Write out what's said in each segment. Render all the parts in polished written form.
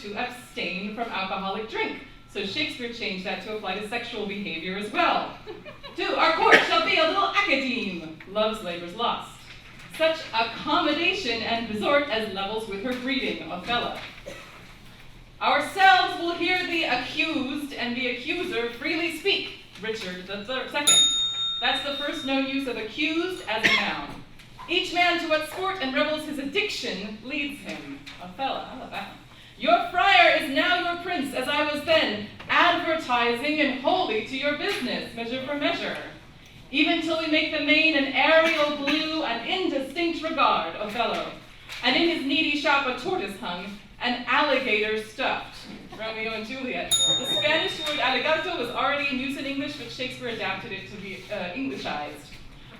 to abstain from alcoholic drink. So Shakespeare changed that to apply to sexual behavior as well. 2, our court shall be a little academe, love's labor's lost. Such accommodation and resort as levels with her breeding, Othello. Ourselves will hear the accused and the accuser freely speak, Richard II. That's the first known use of accused as a noun. Each man to what sport and revels his addiction leads him, Othello. I love that one. Your friar is now your prince, as I was then, advertising and wholly to your business, measure for measure. Even till we make the main an aerial blue and indistinct regard, Othello. And in his needy shop a tortoise hung, an alligator stuffed, Romeo and Juliet. The Spanish word alligato was already in use in English, but Shakespeare adapted it to be Englishized.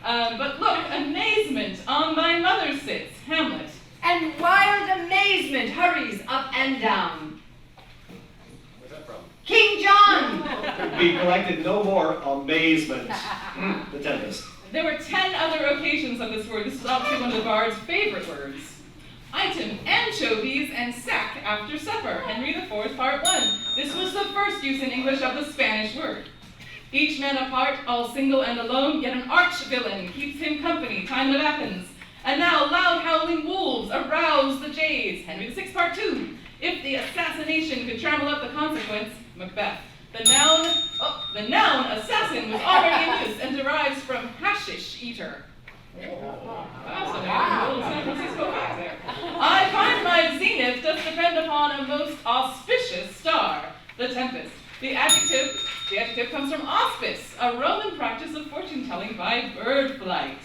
But look, amazement on my mother sits, Hamlet. And wild amazement hurries up and down. Where's that from? King John! We collected no more amazement. The Tempest. There were 10 other occasions of this word. This is obviously one of the bard's favorite words. Item, anchovies and sack after supper, Henry IV, Part 1. This was the first use in English of the Spanish word. Each man apart, all single and alone, yet an arch villain keeps him company, time of Athens. And now loud howling wolves arouse the jays, Henry VI, Part 2. If the assassination could trammel up the consequence, Macbeth. The noun assassin was already in use and derives from hashish eater. Wow, so a little San Francisco fact there. I find my zenith does depend upon a most auspicious star, the Tempest. The adjective comes from auspice, a Roman practice of fortune-telling by bird flight.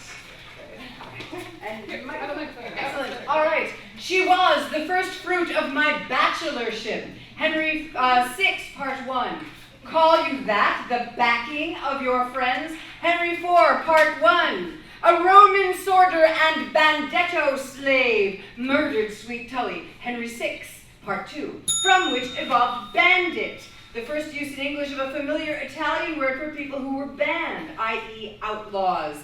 Excellent. All right. She was the first fruit of my bachelorship. Henry VI, Part 1. Call you that the backing of your friends? Henry IV, Part 1. A Roman sworder and bandetto slave murdered sweet Tully, Henry VI, Part 2, from which evolved bandit, the first use in English of a familiar Italian word for people who were banned, i.e. outlaws.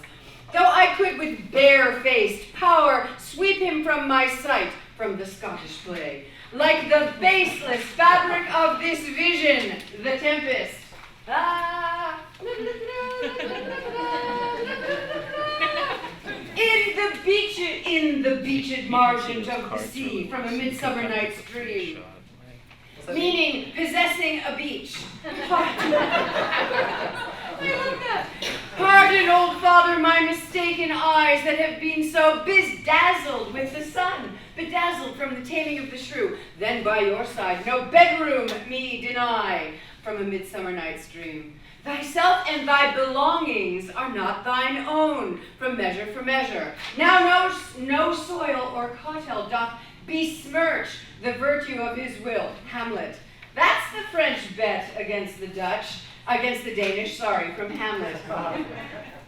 Though I could with bare-faced power sweep him from my sight, from the Scottish play, like the baseless fabric of this vision, the Tempest. In the beached margin of the sea, from a Midsummer Night's Dream. Meaning possessing a beach. I love that. Pardon, old father, my mistaken eyes that have been so bedazzled with the sun, bedazzled from the taming of the shrew. Then by your side no bedroom me deny, from a Midsummer Night's Dream. Thyself and thy belongings are not thine own, from Measure for Measure. Now no soil or cautel doth besmirch the virtue of his will, Hamlet. That's the French bet against the Danish, from Hamlet.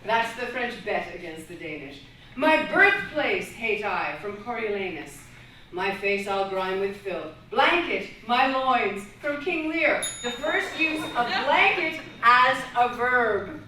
That's the French bet against the Danish. My birthplace hate I, from Coriolanus. My face I'll grime with filth. Blanket my loins, from King Lear. The first use of blanket as a verb.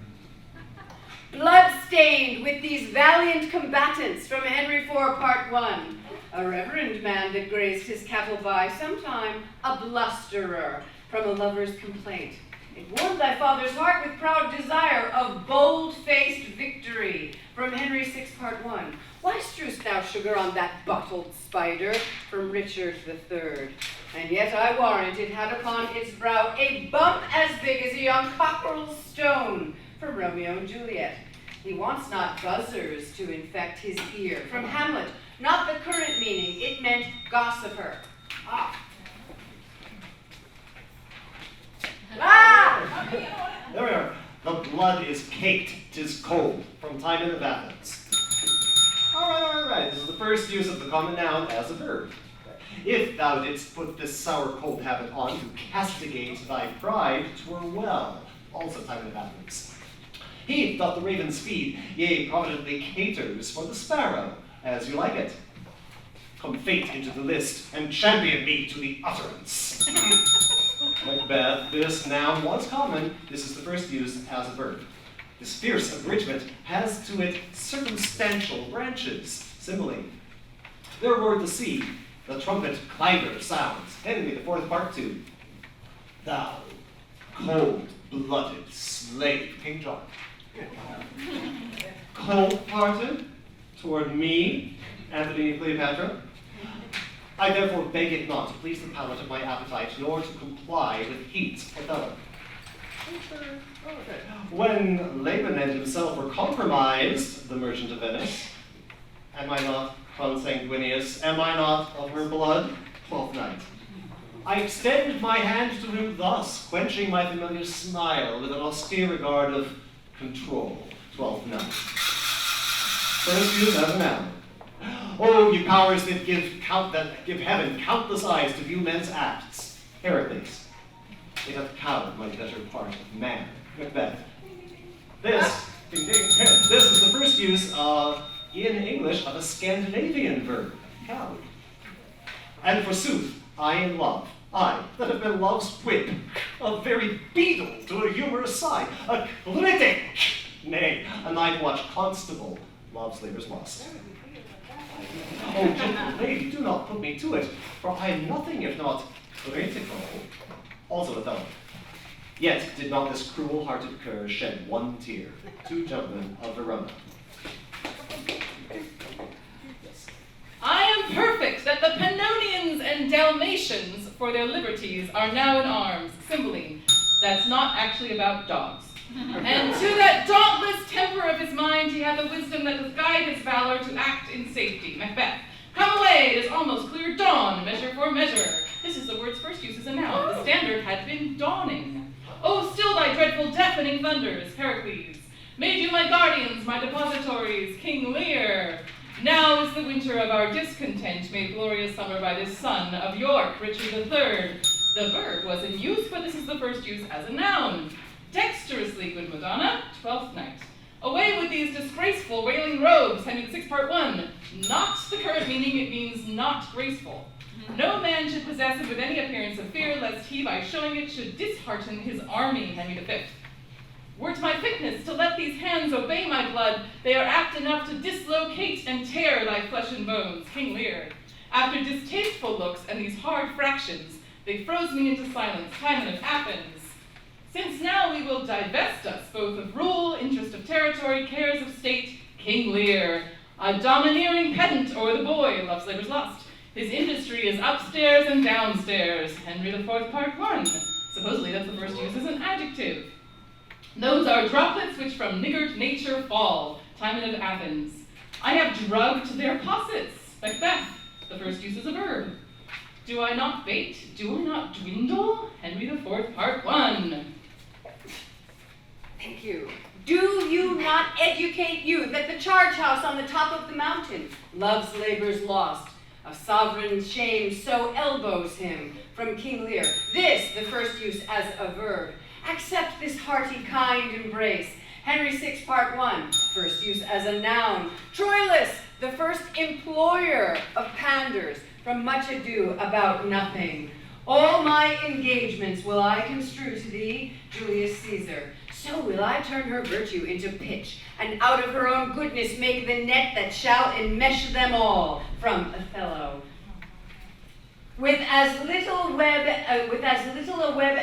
Blood-stained with these valiant combatants, from Henry IV, Part 1. A reverend man that grazed his cattle by, sometime a blusterer, from a lover's complaint. It warmed thy father's heart with proud desire of bold-faced victory, from Henry VI, Part 1. Why strewest thou sugar on that bottled spider, from Richard III? And yet I warrant it had upon its brow a bump as big as a young cockerel's stone, from Romeo and Juliet. He wants not buzzers to infect his ear, from Hamlet. Not the current meaning, it meant gossiper. There we are. The blood is caked, 'tis cold, from Timon of Athens. All right. This is the first use of the common noun as a verb. If thou didst put this sour cold habit on to castigate thy pride, 'twere well. Also Timon of Athens. He doth the raven's feed, yea, providently caters for the sparrow, as you like it. Come fate into the list, and champion me to the utterance. Macbeth, this noun was common. This is the first use as a verb. This fierce abridgment has to it circumstantial branches, simile. There were the sea, The trumpet clangor sounds. Henry IV, Part 2. Thou, cold-blooded slave, King John. Cold-hearted toward me, Antony and Cleopatra. I therefore beg it not to please the palate of my appetite, nor to comply with heat, Othello. When Laban and himself were compromised, the merchant of Venice, am I not consanguineous? Am I not of her blood? 12th night. I extend my hand to him thus, quenching my familiar smile with an austere regard of control. 12th night. First use as a noun. Oh, you powers that give heaven countless eyes to view men's acts. Heracles. It hath cowed my better part of man. Macbeth. This is the first use in English of a Scandinavian verb, cowed. And forsooth, I in love, I that have been love's whip, a very beetle to a humorous sigh, a critic, nay, a night watch constable, love's labour's lost. Oh, gentle lady, do not put me to it, for I am nothing if not critical. Also Othello. Yet did not this cruel-hearted cur shed one tear. Two gentlemen of Verona. I am perfect that the Pannonians and Dalmatians for their liberties are now in arms. Cymbeline. That's not actually about dogs. And to that dauntless temper of his mind he hath a wisdom that doth guide his valor to act in safety. Macbeth. Come away, it is almost clear dawn, measure for measure. This is the word's first use as a noun. The standard had been dawning. Oh, still thy dreadful deafening thunders, Heracles. Made you my guardians, my depositories, King Lear. Now is the winter of our discontent made glorious summer by this son of York, Richard III. The verb was in use, but this is the first use as a noun. Dexterously, good Madonna, 12th night. Away with these disgraceful wailing robes, Henry VI, Part 1. Not the current meaning, it means not graceful. No man should possess it with any appearance of fear, lest he by showing it should dishearten his army, Henry V. Were't my fitness to let these hands obey my blood, they are apt enough to dislocate and tear thy flesh and bones, King Lear. After distasteful looks and these hard fractions, they froze me into silence, Timon of Athens. Since now we will divest us both of rule, interest of territory, cares of state, King Lear, a domineering pedant o'er the boy, love's labour's lost. His industry is upstairs and downstairs, Henry IV, Part 1. Supposedly that's the first use as an adjective. Those are droplets which from niggard nature fall, Timon of Athens. I have drugged their possets, Macbeth. The first use is a verb. Do I not bait? Do I not dwindle? Henry IV, Part 1. Thank you. Do you not educate youth at the charge house on the top of the mountain? Love's labour's lost. A sovereign shame so elbows him. From King Lear. This, the first use as a verb. Accept this hearty, kind embrace. Henry VI, Part 1. First use as a noun. Troilus, the first employer of panders. From Much Ado About Nothing. All my engagements will I construe to thee, Julius Caesar. So will I turn her virtue into pitch, and out of her own goodness make the net that shall enmesh them all. From Othello. With as little a web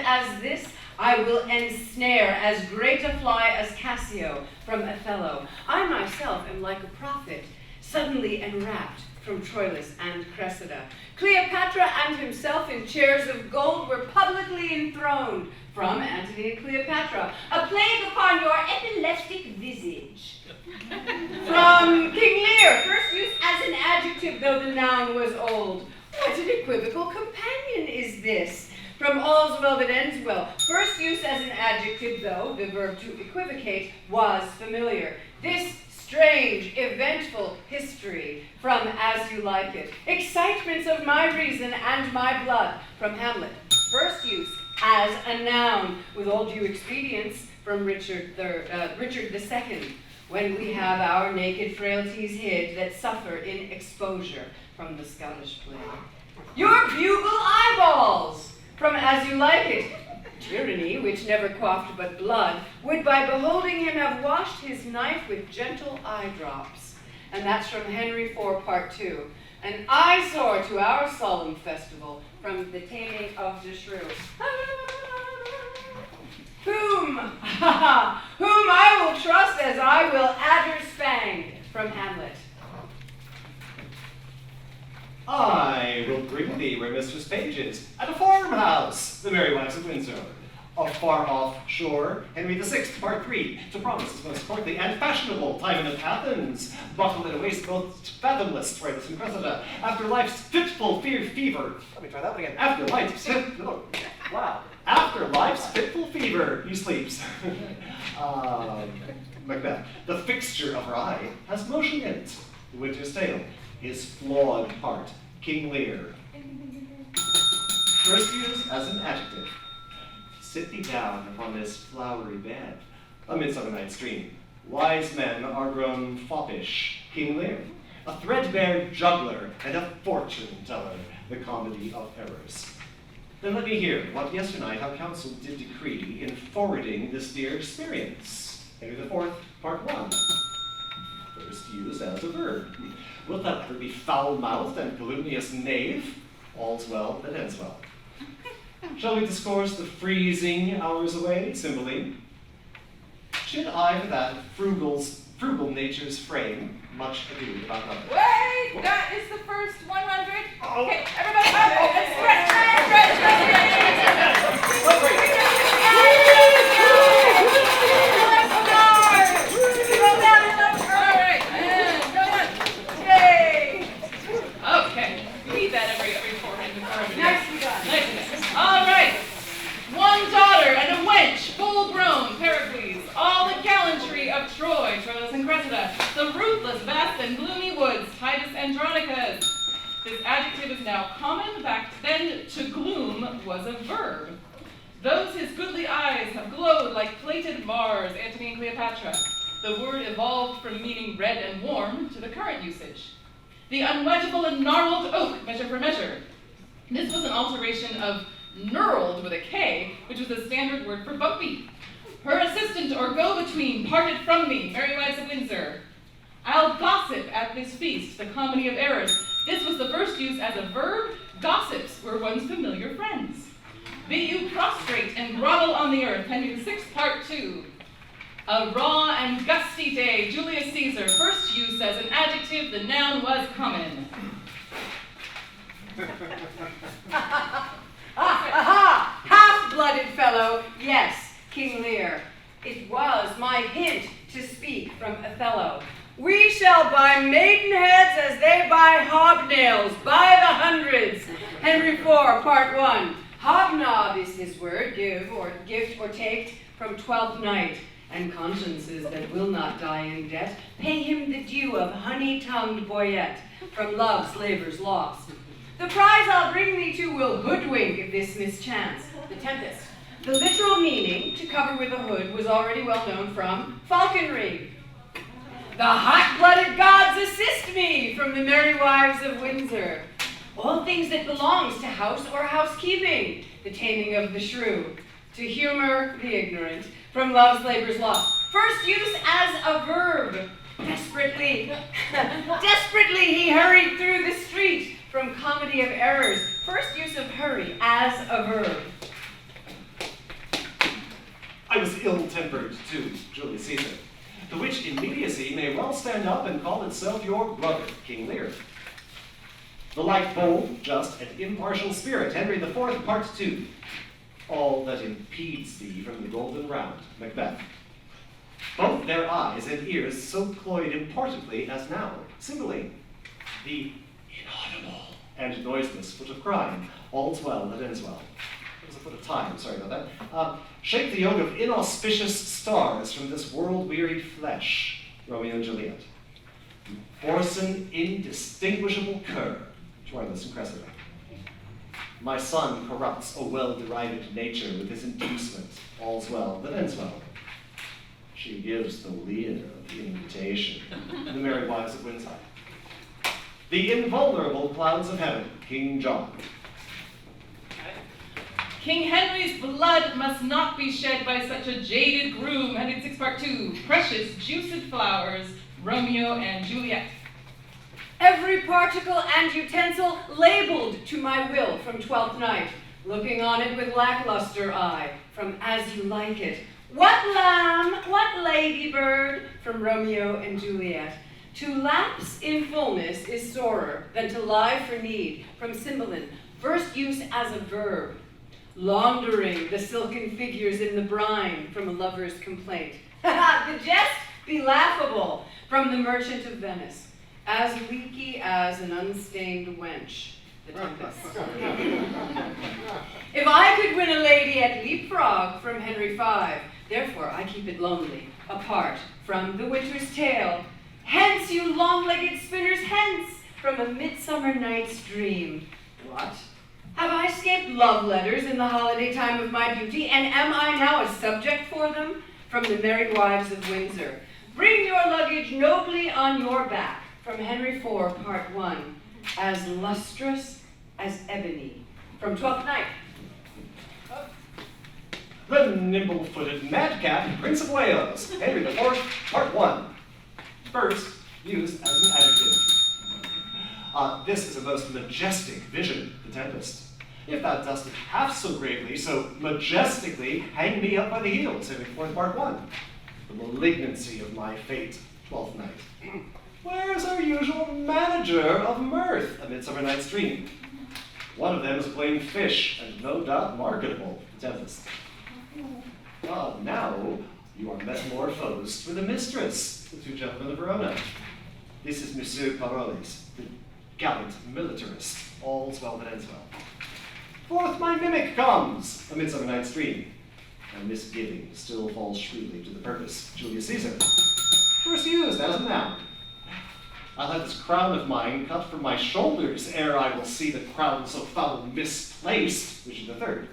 as this, I will ensnare as great a fly as Cassio. From Othello. I myself am like a prophet, suddenly enwrapped. From Troilus and Cressida. Cleopatra and himself in chairs of gold were publicly enthroned. From Antony and Cleopatra. A plague upon your epileptic visage. From King Lear. First use as an adjective, though the noun was old. What an equivocal companion is this? From All's Well That Ends Well. First use as an adjective, though the verb to equivocate was familiar. This strange, eventful history. From As You Like It. Excitements of my reason and my blood. From Hamlet. First use as a noun, with all due expedience. From Richard II. When we have our naked frailties hid that suffer in exposure. From the Scottish play. Your bugle eyeballs. From As You Like It. Tyranny, which never quaffed but blood, would by beholding him have washed his knife with gentle eye drops. And that's from Henry IV, Part 2. an eyesore to our solemn festival from the taming of the shrew. Whom I will trust as I will adder spang from Hamlet. I will bring thee where Mistress Page is, at a farmhouse, the merry wives of Windsor. A far-off shore, Henry VI, Part 3, to promise his most courtly and fashionable time of Athens, buckled in a waist both fathomless, Titus and Cressida, after life's fitful fever. Let me try that one again. After life's fitful fever, he sleeps. Macbeth, the fixture of her eye, has motion in it. The Winter's Tale, his flawed part, King Lear. First used as an adjective. Sit thee down upon this flowery bed, a Midsummer Night's Dream. Wise men are grown foppish, King Lear. A threadbare juggler and a fortune teller, the comedy of errors. Then let me hear what yesternight our council did decree in forwarding this dear experience. Henry IV, Part 1. First used as a verb. Wilt thou ever be foul-mouthed and calumnious knave? All's well that ends well. Shall we discourse the freezing hours away, Cymbeline? Should I for that frugal nature's frame, much ado about nothing? Wait, that is the first 100. Oh. Okay, everybody up and All right, and go on. Yay! Okay, read that every 400. Nicely done. All right. One daughter and a wench, full-grown, Pericles, all the gallantry of Troy, Troilus and Cressida, the ruthless, vast, and gloomy woods, Titus Andronicus. This adjective is now common, back then to gloom was a verb. Those his goodly eyes have glowed like plated Mars, Antony and Cleopatra. The word evolved from meaning red and warm to the current usage. The unwedgeable and gnarled oak, measure for measure. This was an alteration of knurled with a K, which was the standard word for bumpy. Her assistant or go-between parted from me, merry wives of Windsor. I'll gossip at this feast, the comedy of errors. This was the first use as a verb. Gossips were one's familiar friends. Be you prostrate and grovel on the earth, Henry VI, Part 2. A raw and gusty day, Julius Caesar, first use as an adjective, the noun was common. Aha! Half-blooded fellow, yes, King Lear. It was my hint to speak from Othello. We shall buy maidenheads as they buy hobnails, by the hundreds. Henry IV, Part 1. Hobnob is his word, gift or take, from Twelfth Night. And consciences that will not die in debt, pay him the due of honey-tongued boyette, from love's labour's lost. The prize I'll bring thee to will hoodwink this mischance, the Tempest. The literal meaning, to cover with a hood, was already well known from falconry. The hot-blooded gods assist me, from the merry wives of Windsor. All things that belongs to house or housekeeping, the taming of the shrew. To humor the ignorant, from love's labour's lost. First use as a verb. Desperately he hurried through the street, from comedy of errors. First use of hurry as a verb. I was ill-tempered too, Julius Caesar, the which immediacy may well stand up and call itself your brother, King Lear. The like bold, just, and impartial spirit, Henry IV, Part 2. All that impedes thee from the golden round, Macbeth. Both their eyes and ears so cloyed importantly as now, Cymbeline. The inaudible and noiseless foot of crime, all's well that ends well. It was a foot of time, sorry about that. Shake the yoke of inauspicious stars from this world-wearied flesh, Romeo and Juliet. Whoreson indistinguishable cur, Troilus and Cressida. My son corrupts a well-derived nature with his inducement, all's well that ends well. She gives the leer of the invitation, the merry wives of Windsor. The invulnerable clouds of heaven, King John. King Henry's blood must not be shed by such a jaded groom, Henry VI, Part 2. Precious, juiced flowers, Romeo and Juliet. every particle and utensil labeled to my will from Twelfth Night, looking on it with lackluster eye from As You Like It. What lamb, what ladybird, from Romeo and Juliet. To lapse in fullness is sorer than to lie for need, from Cymbeline, first use as a verb. Laundering the silken figures in the brine, from a lover's complaint. The jest be laughable, from the Merchant of Venice. As leaky as an unstained wench, the Tempest. If I could win a lady at leapfrog, from Henry V, therefore I keep it lonely, apart from the Winter's Tale. Hence, you long-legged spinners, hence, from a Midsummer Night's Dream. What? Have I escaped love letters in the holiday time of my beauty, and am I now a subject for them? From the Merry Wives of Windsor. Bring your luggage nobly on your back, from Henry IV, Part 1. As lustrous as ebony, from Twelfth Night. The nimble-footed madcap, Prince of Wales, Henry IV, Part 1. First, used as an adjective. This is a most majestic vision, the Tempest. If thou dost it half so gravely, so majestically, hang me up by the heels, Henry IV, Part 1. The malignancy of my fate, Twelfth Night. Where's our usual manager of mirth, A Midsummer Night's Dream? One of them is a plain fish, and no doubt marketable, the Tempest. Now you are metamorphosed with a mistress, the two gentlemen of Verona. This is Monsieur Paroles, the gallant militarist. All's well that ends well. Forth my mimic comes, A Midsummer Night's Dream. And misgiving still falls shrewdly to the purpose, Julius Caesar. First used as a noun. I'll have this crown of mine cut from my shoulders ere I will see the crown so foul misplaced, Richard III.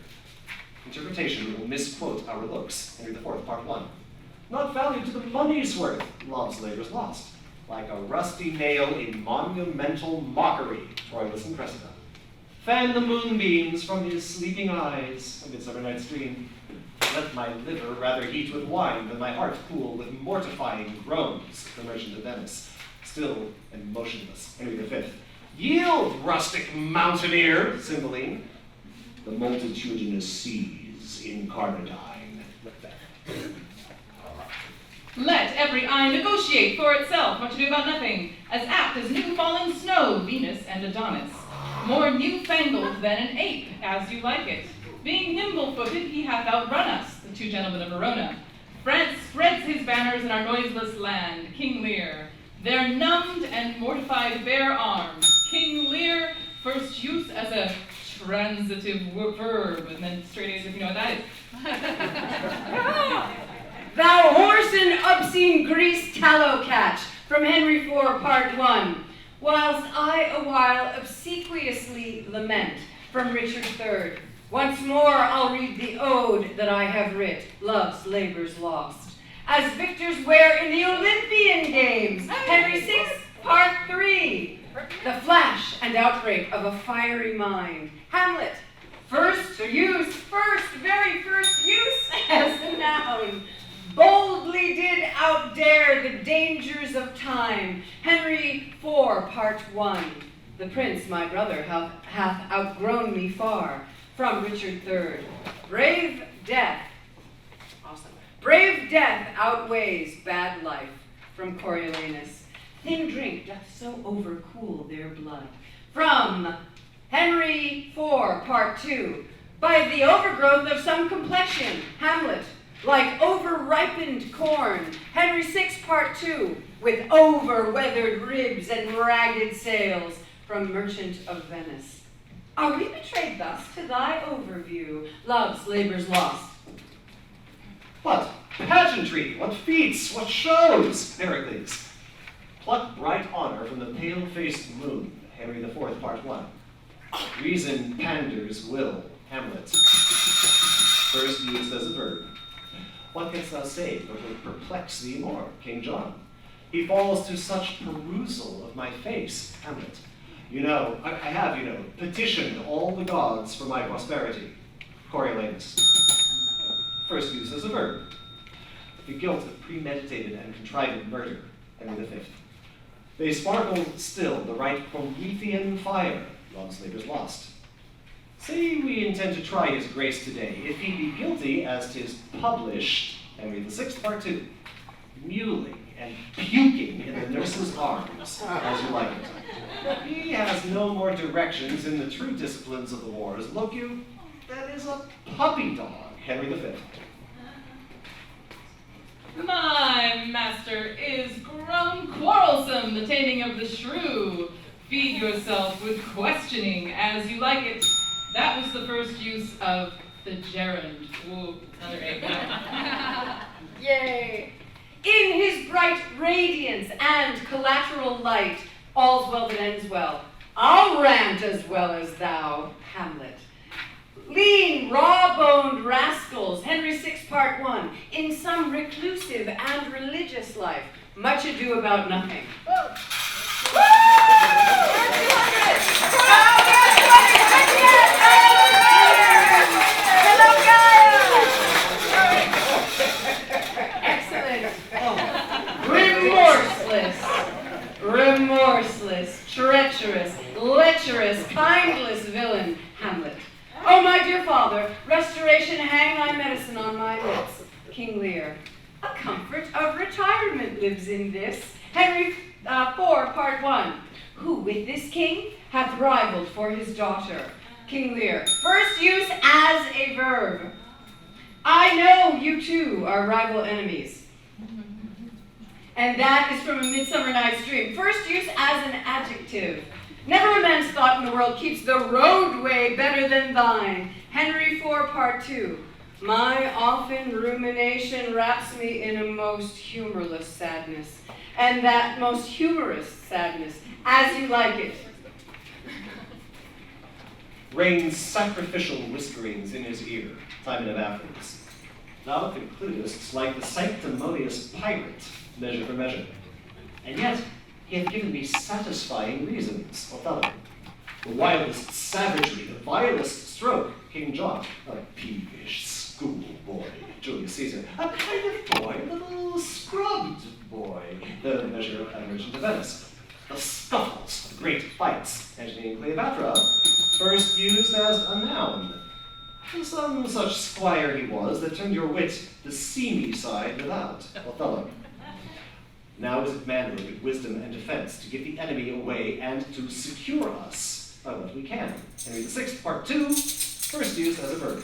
Interpretation will misquote our looks, Henry IV, Part 1. Not valued to the money's worth, love's labor's lost. Like a rusty nail in monumental mockery, Troilus and Cressida. Fan the moonbeams from his sleeping eyes, A Midsummer Night's Dream. Let my liver rather heat with wine than my heart cool with mortifying groans, the Merchant of Venice. Still and motionless, Henry V. Yield, rustic mountaineer, Cymbeline. The multitudinous seas incarnadine. Let every eye negotiate for itself what to do about nothing, as apt as new falling snow, Venus and Adonis. More new-fangled than an ape, as you like it. Being nimble-footed, he hath outrun us, the two gentlemen of Verona. France spreads his banners in our noiseless land, King Lear. Their numbed and mortified bare arms, King Lear, first use as a transitive verb, and then straight A's if you know what that is. Thou horse and obscene greased tallow catch, from Henry IV, Part 1. Whilst I awhile obsequiously lament, from Richard III. Once more I'll read the ode that I have writ, Love's Labour's Lost. As victors wear in the Olympian Games, Henry VI, Part 3. The flash and outbreak of a fiery mind, Hamlet. First use, very first use as a noun. Boldly did outdare the dangers of time, Henry IV, Part 1. The prince, my brother, hath outgrown me far, from Richard III. Brave death, awesome. Brave death outweighs bad life, from Coriolanus. Thin drink doth so overcool their blood, from Henry IV, Part 2. By the overgrowth of some complexion, Hamlet. Like over-ripened corn, Henry VI, Part 2, with over-weathered ribs and ragged sails, from Merchant of Venice. Are we betrayed thus to thy overview, Love's Labour's Lost? What pageantry, what feats, what shows, Pericles. Pluck bright honor from the pale-faced moon, Henry IV, Part 1. Reason panders will, Hamlet. First used as a verb. What canst thou say but will perplex thee more, King John? He falls to such perusal of my face, Hamlet. I have petitioned all the gods for my prosperity, Coriolanus. First use as a verb. The guilt of premeditated and contrived murder, Henry V. They sparkle still, the right Promethean fire, love's labours lost. Say we intend to try his grace today, if he be guilty as 'tis published, Henry VI, Part 2, mewling and puking in the nurse's arms, as you like it. He has no more directions in the true disciplines of the wars. Look you, that is a puppy dog, Henry V. My master is grown quarrelsome, the taming of the shrew. Feed yourself with questioning as you like it. That was the first use of the gerund. Ooh, another egg. Yay! In his bright radiance and collateral light, all's well that ends well. I'll rant as well as thou, Hamlet. Lean, raw-boned rascals, Henry VI, Part 1, in some reclusive and religious life, much ado about nothing. Woo! Remorseless, treacherous, lecherous, kindless villain, Hamlet. Oh, my dear father, restoration, hang thy medicine on my lips. King Lear. A comfort of retirement lives in this. Henry IV, Part 1. Who with this king hath rivaled for his daughter? King Lear. First use as a verb. I know you two are rival enemies. And that is from A Midsummer Night's Dream. First use as an adjective. Never a man's thought in the world keeps the roadway better than thine. Henry IV, Part 2. My often rumination wraps me in a most humorless sadness, and that most humorous sadness, as you like it. Rains sacrificial whisperings in his ear, Timon of Athens. Thou concludest like the sanctimonious pirate, measure for measure. And yet, he hath given me satisfying reasons, Othello. The wildest savagery, the vilest stroke, King John, a peevish schoolboy, Julius Caesar, a kind of boy, a little scrubbed boy, the measure of an merchant of Venice. The scuffles, the great fights, Antony and Cleopatra, first used as a noun. Some such squire he was that turned your wit the seamy side without, Othello. Now is it manhood, wisdom, and defense to give the enemy away and to secure us by what we can. Henry VI, Part 2, first used as a verb.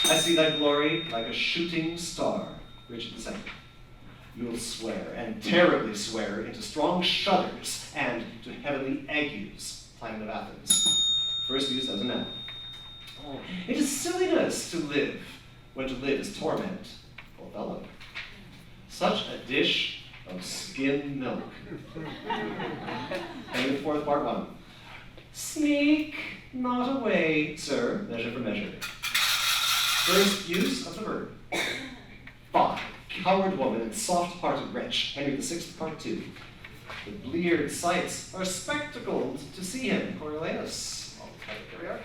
I see thy glory like a shooting star, Richard II. You'll swear, and terribly swear, into strong shudders and to heavenly agues, Timon of Athens. First used as a noun. Oh, it is silliness to live, when to live is torment, Othello. Such a dish of skim milk. Henry IV, Part 1. Sneak not away, sir, measure for measure. First use of the verb. 5. Coward woman and soft-hearted wretch, Henry VI, Part 2. The bleared sights are spectacled to see him, Coriolanus. Here we are.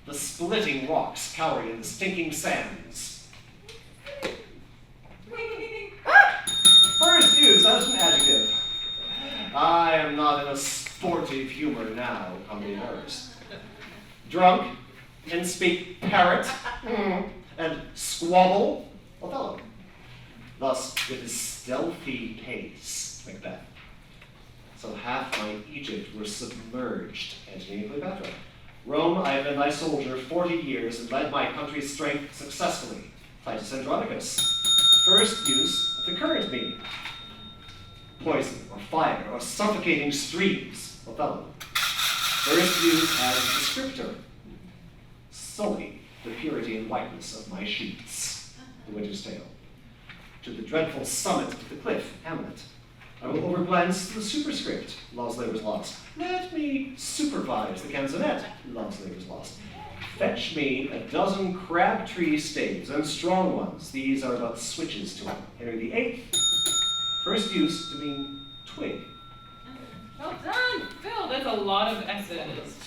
The splitting rocks cowering in the stinking sands. First use as an adjective. I am not in a sportive humor now, humbly yours. Drunk, and speak parrot, and squabble, Othello. Thus, with his stealthy pace, Macbeth. So half my Egypt were submerged, Antony and Cleopatra. Rome, I have been thy soldier 40 years and led my country's strength successfully, Titus Andronicus. First use of the current meaning. Poison, or fire, or suffocating streams, Othello. First used as a descriptor. Sully the purity and whiteness of my sheets, The Winter's Tale. To the dreadful summit of the cliff, Hamlet. I will overglance the superscript, Love's Labour's Lost. Let me supervise the canzonet, Love's Labour's Lost. Fetch me a dozen crabtree staves, and strong ones. These are but switches to him. Henry VIII, first use to mean twig. Well done, Phil. That's a lot of S's.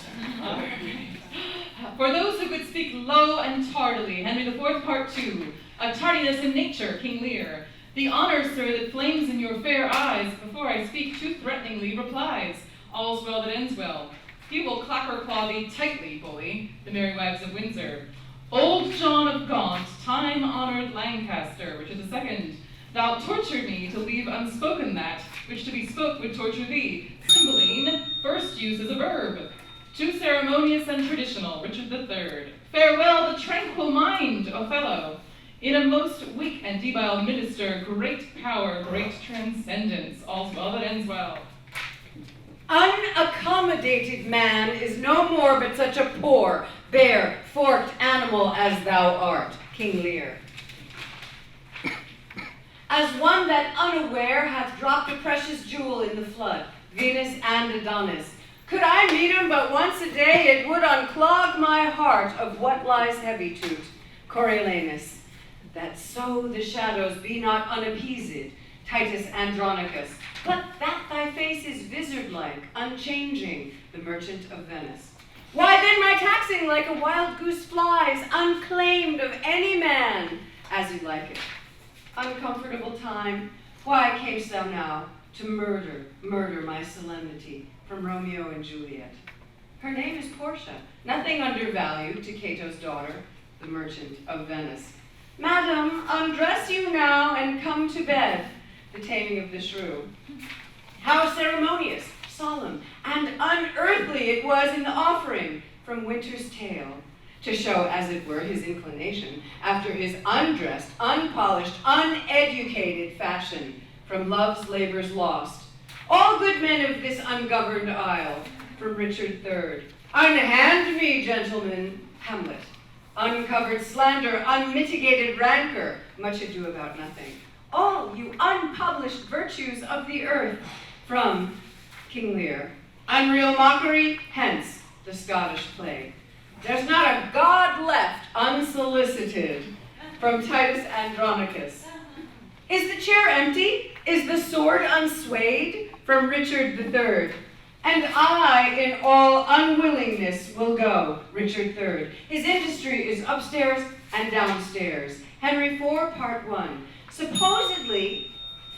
For those who could speak low and tardily, Henry IV, Part 2. A tardiness in nature, King Lear. The honor, sir, that flames in your fair eyes, before I speak too threateningly replies, all's well that ends well. He will clapper claw thee tightly, bully, the merry wives of Windsor. Old John of Gaunt, time-honored Lancaster, Richard II, thou tortured me to leave unspoken that, which to be spoke would torture thee. Cymbeline, first use as a verb. Too ceremonious and traditional, Richard III. Farewell the tranquil mind, Othello. In a most weak and debile minister, great power, great transcendence, all's well that ends well. Unaccommodated man is no more but such a poor, bare, forked animal as thou art, King Lear. As one that unaware hath dropped a precious jewel in the flood, Venus and Adonis. Could I meet him but once a day, it would unclog my heart of what lies heavy to't, Coriolanus. That so the shadows be not unappeased, Titus Andronicus, but that thy face is vizard-like, unchanging, the merchant of Venice. Why then my taxing like a wild goose flies, unclaimed of any man, as you like it? Uncomfortable time, why camest thou now to murder my solemnity from Romeo and Juliet? Her name is Portia, nothing undervalued to Cato's daughter, the merchant of Venice. Madam, undress you now and come to bed, the taming of the shrew. How ceremonious, solemn, and unearthly it was in the offering from Winter's Tale, to show, as it were, his inclination after his undressed, unpolished, uneducated fashion from Love's Labours Lost. All good men of this ungoverned isle, from Richard III. Unhand me, gentlemen, Hamlet. Uncovered slander, unmitigated rancor, much ado about nothing. All you unpublished virtues of the earth, from King Lear. Unreal mockery, hence the Scottish plague. There's not a god left unsolicited, from Titus Andronicus. Is the chair empty? Is the sword unswayed? From Richard III. And I, in all unwillingness, will go, Richard III. His industry is upstairs and downstairs. Henry IV, Part 1. Supposedly,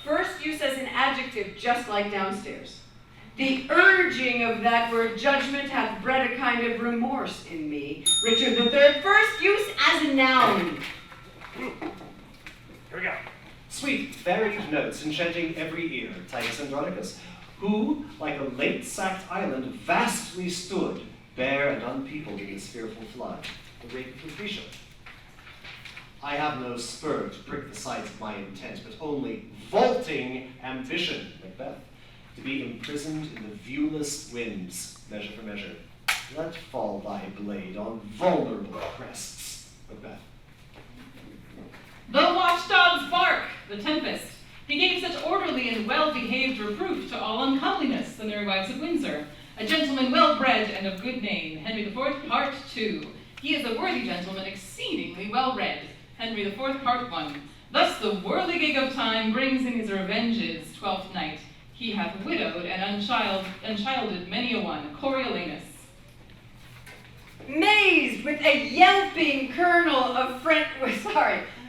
first use as an adjective, just like downstairs. The urging of that word judgment hath bred a kind of remorse in me, Richard III. First use as a noun. Here we go. Sweet, varied notes enchanting every ear, Titus Andronicus, who, like a late-sacked island, vastly stood, bare and unpeopled in its fearful flood, the rape of Lucretia. I have no spur to prick the sides of my intent, but only vaulting ambition, Macbeth, to be imprisoned in the viewless winds, measure for measure. Let fall thy blade on vulnerable crests, Macbeth. The watchdogs bark, the Tempest. He gave such orderly and well-behaved reproof to all uncomeliness, the merry wives of Windsor. A gentleman well-bred and of good name, Henry IV, Part 2. He is a worthy gentleman, exceedingly well-read, Henry IV, Part 1. Thus the whirligig of time brings in his revenges, 12th night. He hath widowed and unchilded many a one, Coriolanus. Mazed with a yelping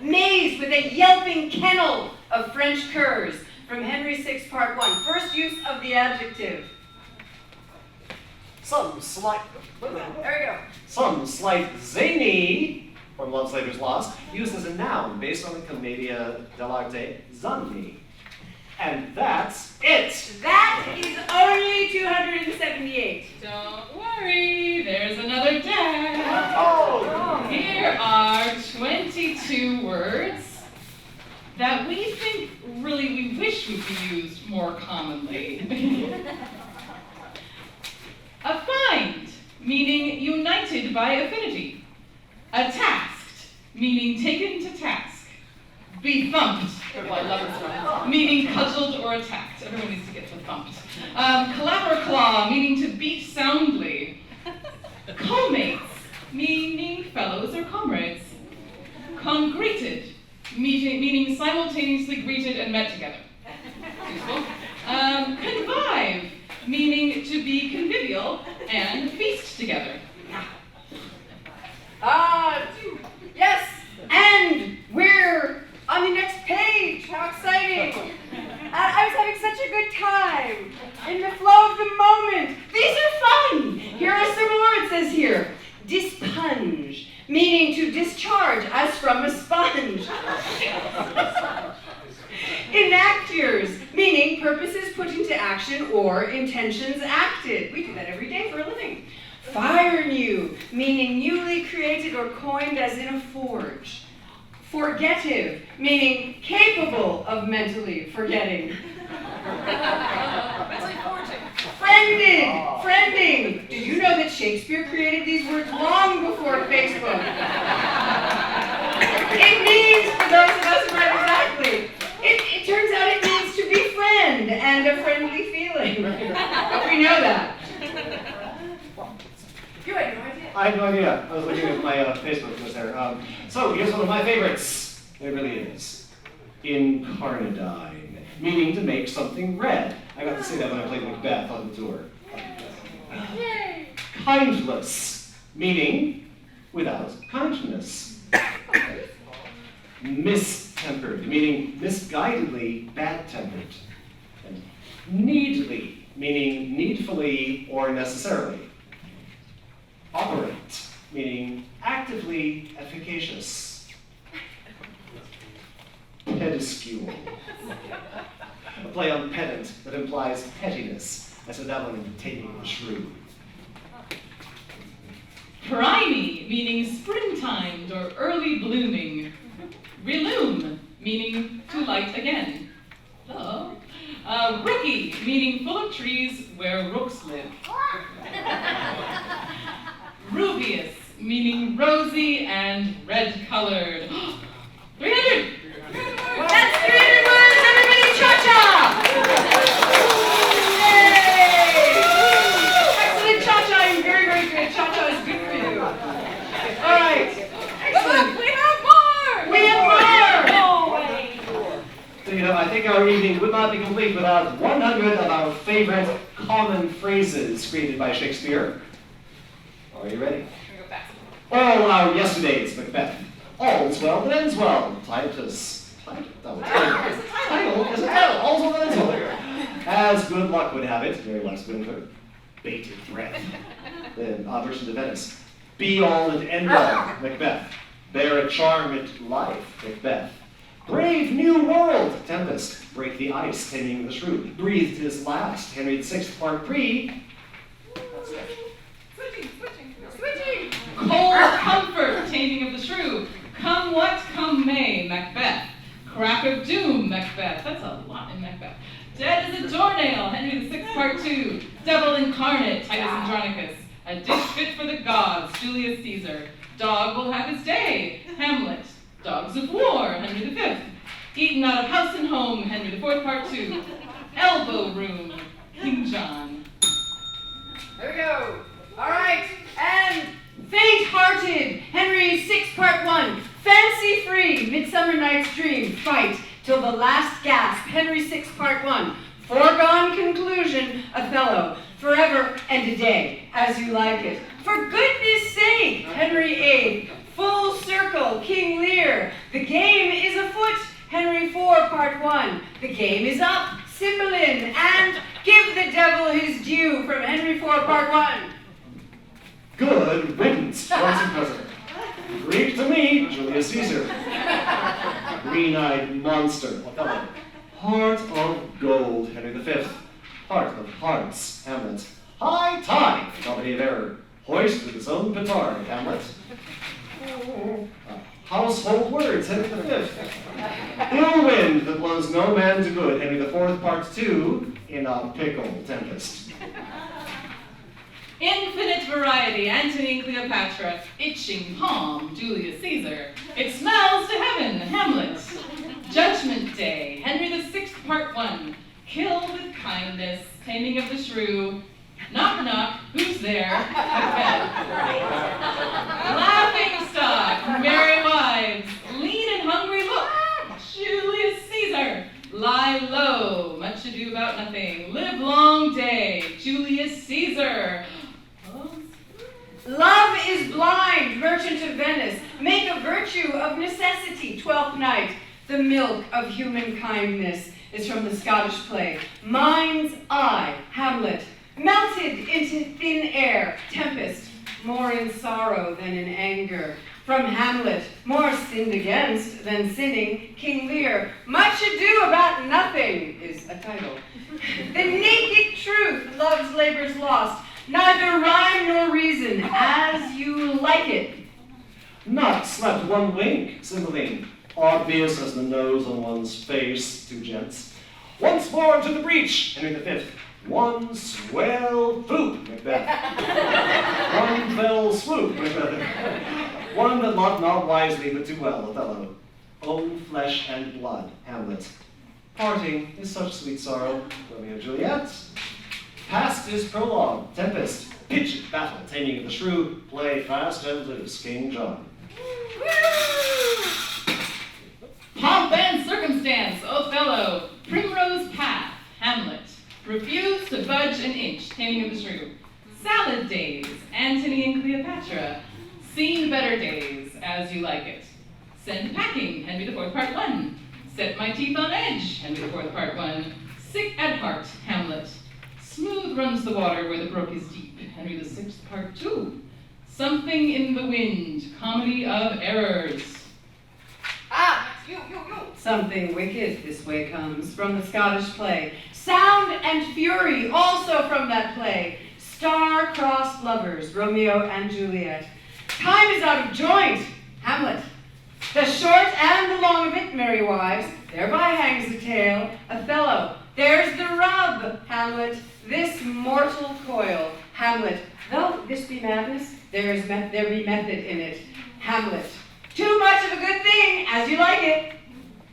mazed with a yelping kennel of French curs, from Henry VI, Part 1. First use of the adjective. Some slight zany, from Love's Labours Lost, used as a noun based on the Commedia dell'arte Zanni. And that's it! That is only 278. Don't worry, there's another dash. Oh! Here are 22 words that we think we wish would be used more commonly. A find, meaning united by affinity. A tasked, meaning taken to task. Be thumped, well, I love it, meaning cudgeled or attacked. Everyone needs to get to thumped. Clapper claw, meaning to beat soundly. Co-mates, meaning fellows or comrades. Congreated, meaning simultaneously greeted and met together. Useful. Convive, meaning to be convivial and feast together. Yes, and we're on the next page. How laughing. I was having such a good time. In the flow of the moment. These are fun. Here are some more, it says here. Dispunge, meaning to discharge as from a sponge. Enactors, meaning purposes put into action or intentions acted. We do that every day for a living. Fire new, meaning newly created or coined as in a forge. Forgetive, meaning capable of mentally forgetting. Friending. Did you know that Shakespeare created these words long before Facebook? It means, for those of us who read exactly, it turns out it means to befriend and a friendly feeling. But we know that. You had no idea. I had no idea. I was looking at my Facebook list there. So here's one of my favorites. It really is. Incarnadine, meaning to make something red. I got to say that when I played Macbeth on the tour. Yay! Kindless, meaning without kindness. Mistempered, meaning misguidedly bad-tempered. And needly, meaning needfully or necessarily. Operate, meaning actively efficacious. Pediscule. A play on pedant that implies pettiness. I said that one in Taming the Shrew. Primy, meaning springtimed or early blooming. Relume, meaning to light again. Hello. Rookie, meaning full of trees where rooks live. Rubious, meaning rosy and red-colored. 300! That's 300 words, everybody cha-cha! Yay! Excellent cha-cha, you're very, very good. Cha-cha is good for you. All right. Excellent. We have more! We have more! No way! So, I think our evening would not be complete without 100 of our favorite common phrases created by Shakespeare. Are you ready? Go fast. All our yesterdays, Macbeth. All's well that ends well. Titus. Title is a title. All's well that ends well. As good luck would have it, very last winter. Bated breath. Then Aversion to Venice. Be all and end all, Macbeth. Bear a charmed life, Macbeth. Brave new world, Tempest. Break the ice, Taming the Shrew. Breathed his last, Henry VI, Part 3. That's it. Switching! Cold comfort, Taming of the Shrew. Come what come may, Macbeth. Crack of doom, Macbeth. That's a lot in Macbeth. Dead as a doornail, Henry VI, Part 2. Devil incarnate, Titus Andronicus. A dish fit for the gods, Julius Caesar. Dog will have his day, Hamlet. Dogs of war, Henry V. Eaten out of house and home, Henry IV, Part 2. Elbow room, King John. There we go. All right. And faint-hearted, Henry VI, Part 1. Fancy-free, Midsummer Night's Dream. Fight till the last gasp, Henry VI, Part 1. Foregone conclusion, Othello. Forever and a day, as you like it. For goodness sake, Henry VIII. Full circle, King Lear. The game is afoot, Henry IV, Part 1. The game is up, Cymbeline. And give the devil his due from Henry IV, Part 1. Good riddance, Johnson President. Greek to me, Julius Caesar. Green-eyed monster, Othello. Heart of gold, Henry V. Heart of hearts, Hamlet. High tide, Company of Error. Hoist with his own petard, Hamlet. Household words, Henry V. Ill wind that blows no man to good, Henry IV, Part 2. In a pickle, Tempest. Infinite variety, Antony and Cleopatra. Itching palm, Julius Caesar. It smells to heaven, Hamlet. Judgment Day, Henry VI, Part 1. Kill with kindness, Taming of the Shrew. Knock knock, who's there? Macbeth. Laughing stock, merry wives. Lean and hungry look, Julius Caesar. Lie low, much ado about nothing. Live long day, Julius Caesar. Love is blind, Merchant of Venice. Make a virtue of necessity, Twelfth Night. The milk of human kindness. is from the Scottish play Mind's Eye, Hamlet. Melted into thin air, Tempest, more in sorrow than in anger. From Hamlet, more sinned against than sinning, King Lear, Much Ado About Nothing is a title. The naked truth, love's labor's lost, neither rhyme nor reason, as you like it. Not slept one wink, Cymbeline, obvious as the nose on one's face, two gents. Once more into the breach, Henry V. One swell foop, Macbeth. One fell swoop, Macbeth. One that loved not wisely but too well, Othello. Own flesh and blood, Hamlet. Parting is such sweet sorrow, Romeo and Juliet. Past is prologue, Tempest. Pitched battle, taming of the shrew. Play fast and loose, King John. Pomp and circumstance, Othello. Primrose path, Hamlet. Refuse to budge an inch, Taming of the Shrew. Salad days, Antony and Cleopatra. Seen better days, as you like it. Send packing, Henry IV, Part 1. Set my teeth on edge, Henry IV, Part 1. Sick at heart, Hamlet. Smooth runs the water where the brook is deep, Henry VI, Part 2. Something in the wind, comedy of errors. You. Something wicked this way comes from the Scottish play. Sound and Fury, also from that play. Star-crossed lovers, Romeo and Juliet. Time is out of joint, Hamlet. The short and the long of it, merry wives, thereby hangs the tale. Othello, there's the rub, Hamlet. This mortal coil, Hamlet. Though this be madness, there be method in it, Hamlet. Too much of a good thing, as you like it.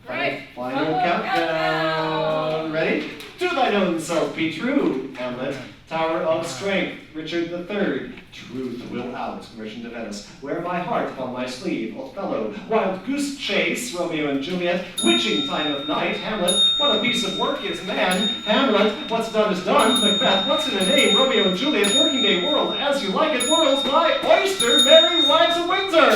Right. Final countdown. Ready? To thine own self be true, Hamlet. Tower of strength, Richard III. Truth will out, Merchant of Venice. Wear my heart upon my sleeve, Othello. Wild goose chase, Romeo and Juliet. Witching time of night, Hamlet. What a piece of work is man, Hamlet. What's done is done, Macbeth. What's in a name, Romeo and Juliet. Working day world, as you like it, world's my oyster, merry wives of Windsor.